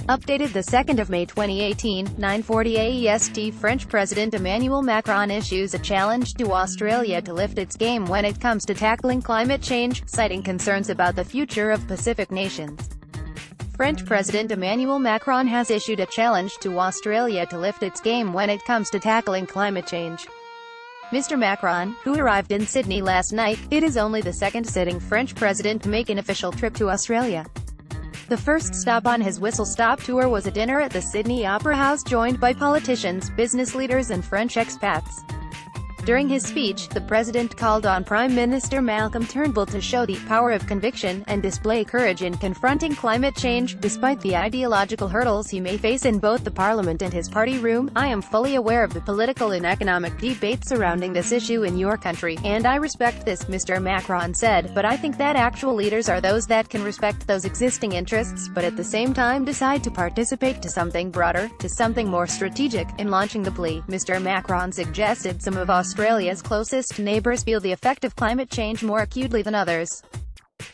Updated the 2nd of May 2018, 9:40 AEST. French President Emmanuel Macron issues a challenge to Australia to lift its game when it comes to tackling climate change, citing concerns about the future of Pacific nations. French President Emmanuel Macron has issued a challenge to Australia to lift its game when it comes to tackling climate change. Mr. Macron, who arrived in Sydney last night, it is only the second sitting French president to make an official trip to Australia. The first stop on his whistle-stop tour was a dinner at the Sydney Opera House joined by politicians, business leaders and French expats. During his speech, the president called on Prime Minister Malcolm Turnbull to show the power of conviction and display courage in confronting climate change, despite the ideological hurdles he may face in both the parliament and his party room. "I am fully aware of the political and economic debate surrounding this issue in your country, and I respect this," Mr. Macron said, "but I think that actual leaders are those that can respect those existing interests, but at the same time decide to participate to something broader, to something more strategic." In launching the plea, Mr. Macron suggested some of Australia's closest neighbours feel the effect of climate change more acutely than others.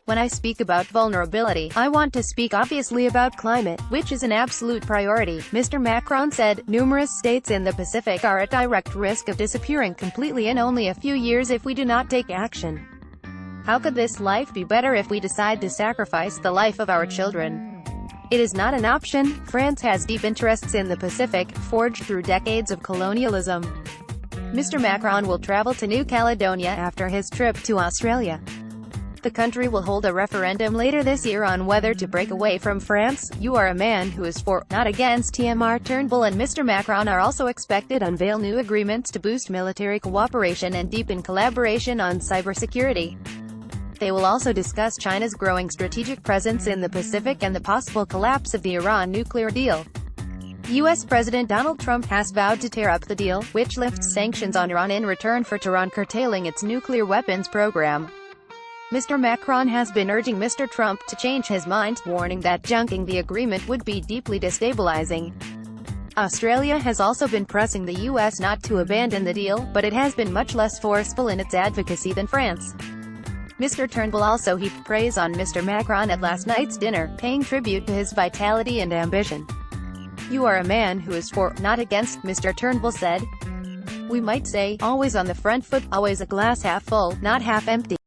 "When I speak about vulnerability, I want to speak obviously about climate, which is an absolute priority," Mr. Macron said. "Numerous states in the Pacific are at direct risk of disappearing completely in only a few years if we do not take action. How could this life be better if we decide to sacrifice the life of our children? It is not an option." France has deep interests in the Pacific, forged through decades of colonialism. Mr. Macron will travel to New Caledonia after his trip to Australia. The country will hold a referendum later this year on whether to break away from France. "You are a man who is for, not against." Mr. Turnbull and Mr. Macron are also expected to unveil new agreements to boost military cooperation and deepen collaboration on cybersecurity. They will also discuss China's growing strategic presence in the Pacific and the possible collapse of the Iran nuclear deal. U.S. President Donald Trump has vowed to tear up the deal, which lifts sanctions on Iran in return for Tehran curtailing its nuclear weapons program. Mr. Macron has been urging Mr. Trump to change his mind, warning that junking the agreement would be deeply destabilizing. Australia has also been pressing the U.S. not to abandon the deal, but it has been much less forceful in its advocacy than France. Mr. Turnbull also heaped praise on Mr. Macron at last night's dinner, paying tribute to his vitality and ambition. "You are a man who is for, not against," Mr. Turnbull said. "We might say, always on the front foot, always a glass half full, not half empty."